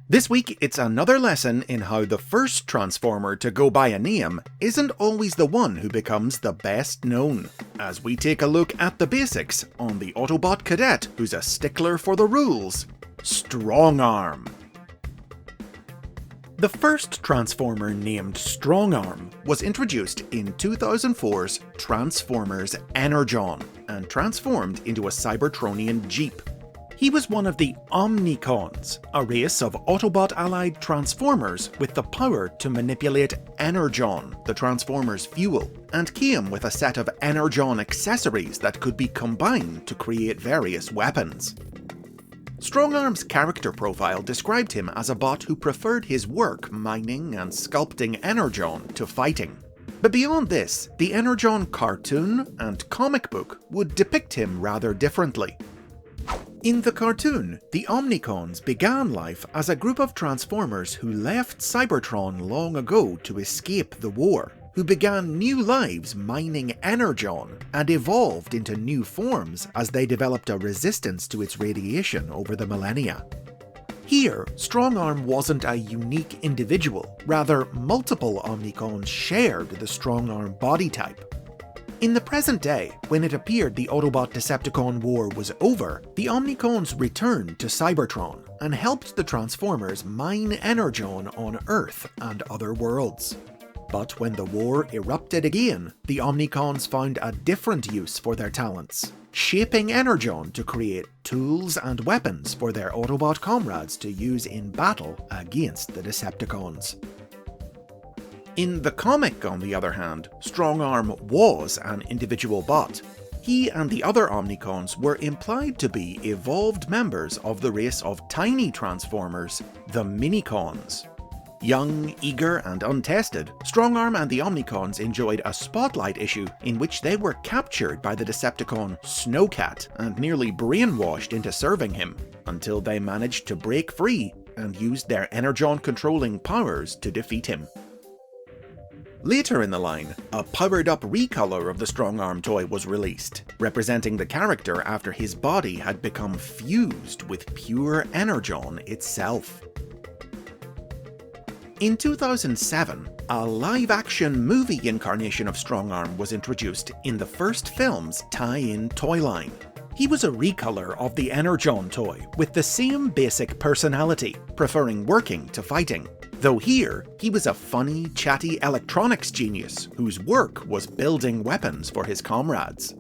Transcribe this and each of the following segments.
This week, it's another lesson in how the first Transformer to go by a name isn't always the one who becomes the best known, as we take a look at the basics on the Autobot cadet who's a stickler for the rules, STRONGARM. The first Transformer named STRONGARM was introduced in 2004's Transformers Energon and transformed into a Cybertronian Jeep. He was one of the Omnicons, a race of Autobot-allied Transformers with the power to manipulate energon, the Transformers' fuel, and came with a set of energon accessories that could be combined to create various weapons. STRONGARM's character profile described him as a bot who preferred his work mining and sculpting energon to fighting. But beyond this, the Energon cartoon and comic book would depict him rather differently. In the cartoon, the Omnicons began life as a group of Transformers who left Cybertron long ago to escape the war, who began new lives mining energon and evolved into new forms as they developed a resistance to its radiation over the millennia. Here, STRONGARM wasn't a unique individual, rather multiple Omnicons shared the STRONGARM body type. In the present day, when it appeared the Autobot-Decepticon war was over, the Omnicons returned to Cybertron and helped the Transformers mine energon on Earth and other worlds. But when the war erupted again, the Omnicons found a different use for their talents, shaping energon to create tools and weapons for their Autobot comrades to use in battle against the Decepticons. In the comic, on the other hand, STRONGARM was an individual bot. He and the other Omnicons were implied to be evolved members of the race of tiny Transformers, the Minicons. Young, eager, and untested, STRONGARM and the Omnicons enjoyed a spotlight issue in which they were captured by the Decepticon Snowcat and nearly brainwashed into serving him, until they managed to break free and used their energon-controlling powers to defeat him. Later in the line, a powered-up recolor of the STRONGARM toy was released, representing the character after his body had become fused with pure energon itself. In 2007, a live-action movie incarnation of STRONGARM was introduced in the first film's tie-in toy line. He was a recolor of the Energon toy, with the same basic personality, preferring working to fighting. Though here, he was a funny, chatty electronics genius whose work was building weapons for his comrades.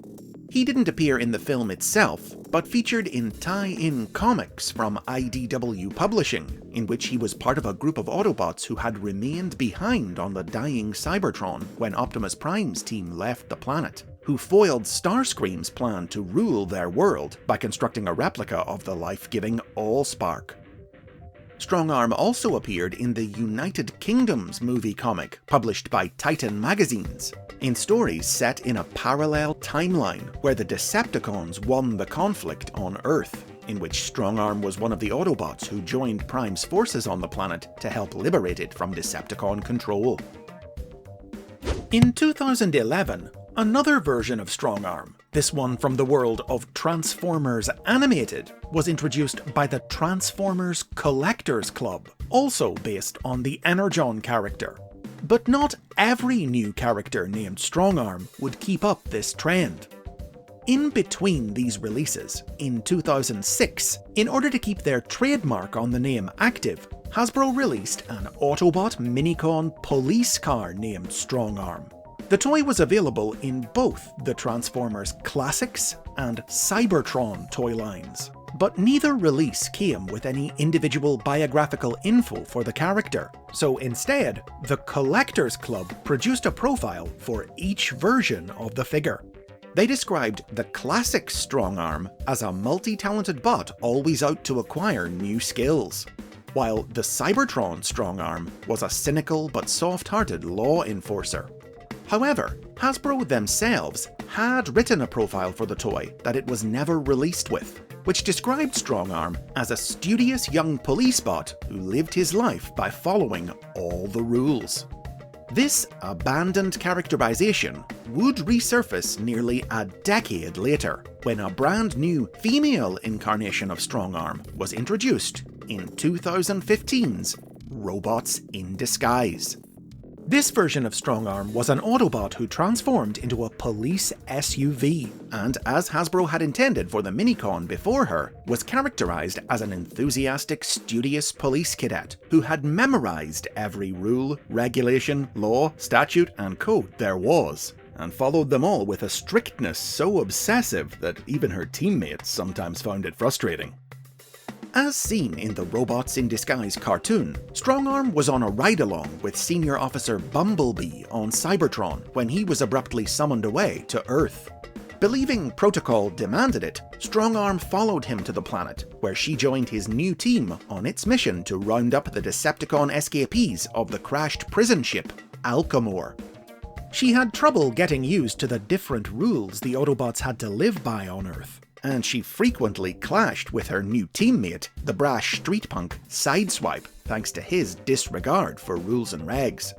He didn't appear in the film itself, but featured in tie-in comics from IDW Publishing, in which he was part of a group of Autobots who had remained behind on the dying Cybertron when Optimus Prime's team left the planet, who foiled Starscream's plan to rule their world by constructing a replica of the life-giving Allspark. STRONGARM also appeared in the United Kingdom's movie comic, published by Titan magazines, in stories set in a parallel timeline where the Decepticons won the conflict on Earth, in which STRONGARM was one of the Autobots who joined Prime's forces on the planet to help liberate it from Decepticon control. In 2011, another version of STRONGARM, this one from the world of Transformers Animated, was introduced by the Transformers Collectors Club, also based on the Energon character. But not every new character named STRONGARM would keep up this trend. In between these releases, in 2006, in order to keep their trademark on the name active, Hasbro released an Autobot Minicon police car named STRONGARM. The toy was available in both the Transformers Classics and Cybertron toy lines, but neither release came with any individual biographical info for the character, so instead, the Collectors Club produced a profile for each version of the figure. They described the classic STRONGARM as a multi-talented bot always out to acquire new skills, while the Cybertron STRONGARM was a cynical but soft-hearted law enforcer. However, Hasbro themselves had written a profile for the toy that it was never released with, which described STRONGARM as a studious young police bot who lived his life by following all the rules. This abandoned characterization would resurface nearly a decade later, when a brand new female incarnation of STRONGARM was introduced in 2015's Robots in Disguise. This version of STRONGARM was an Autobot who transformed into a police SUV, and as Hasbro had intended for the Omnicon before her, was characterized as an enthusiastic, studious police cadet who had memorized every rule, regulation, law, statute, and code there was, and followed them all with a strictness so obsessive that even her teammates sometimes found it frustrating. As seen in the Robots in Disguise cartoon, STRONGARM was on a ride-along with Senior Officer Bumblebee on Cybertron when he was abruptly summoned away to Earth. Believing protocol demanded it, STRONGARM followed him to the planet, where she joined his new team on its mission to round up the Decepticon escapees of the crashed prison ship, Alcamore. She had trouble getting used to the different rules the Autobots had to live by on Earth, and she frequently clashed with her new teammate, the brash street punk Sideswipe, thanks to his disregard for rules and regs.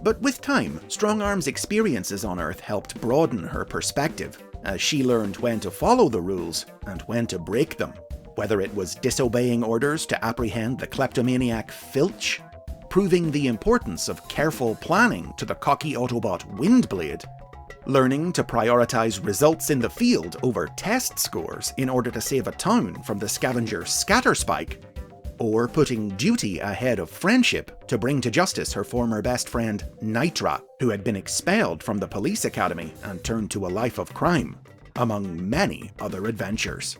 But with time, STRONGARM's experiences on Earth helped broaden her perspective, as she learned when to follow the rules and when to break them, whether it was disobeying orders to apprehend the kleptomaniac Filch, proving the importance of careful planning to the cocky Autobot Windblade, learning to prioritize results in the field over test scores in order to save a town from the scavenger Scatterspike, or putting duty ahead of friendship to bring to justice her former best friend Nitra, who had been expelled from the police academy and turned to a life of crime, among many other adventures.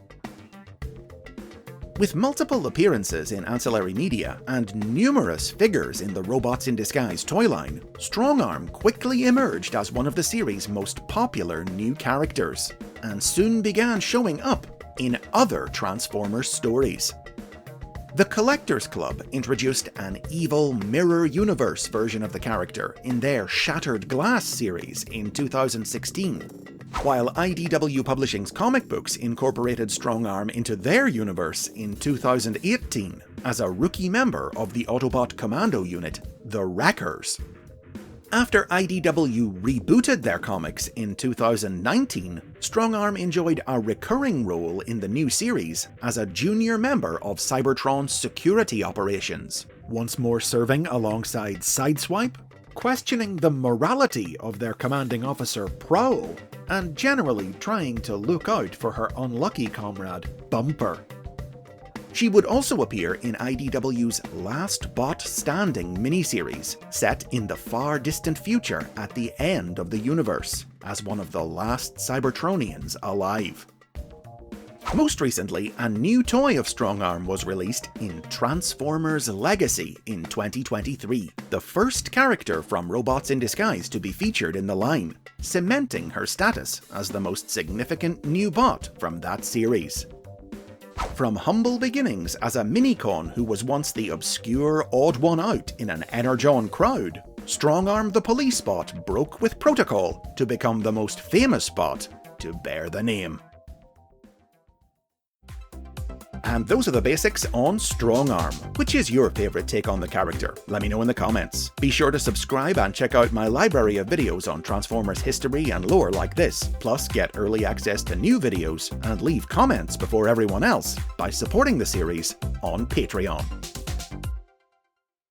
With multiple appearances in ancillary media and numerous figures in the Robots in Disguise toy line, STRONGARM quickly emerged as one of the series' most popular new characters, and soon began showing up in other Transformers stories. The Collectors Club introduced an evil Mirror Universe version of the character in their Shattered Glass series in 2016. While IDW Publishing's comic books incorporated STRONGARM into their universe in 2018 as a rookie member of the Autobot commando unit, the Wreckers. After IDW rebooted their comics in 2019, STRONGARM enjoyed a recurring role in the new series as a junior member of Cybertron's security operations, once more serving alongside Sideswipe, questioning the morality of their commanding officer Prowl, and generally trying to look out for her unlucky comrade, Bumper. She would also appear in IDW's Last Bot Standing miniseries, set in the far distant future at the end of the universe, as one of the last Cybertronians alive. Most recently, a new toy of STRONGARM was released in Transformers Legacy in 2023, the first character from Robots in Disguise to be featured in the line, cementing her status as the most significant new bot from that series. From humble beginnings as a Omnicon who was once the obscure odd one out in an energon crowd, STRONGARM the police bot broke with protocol to become the most famous bot to bear the name. And those are the basics on STRONGARM. Which is your favourite take on the character? Let me know in the comments. Be sure to subscribe and check out my library of videos on Transformers history and lore like this, plus get early access to new videos and leave comments before everyone else by supporting the series on Patreon.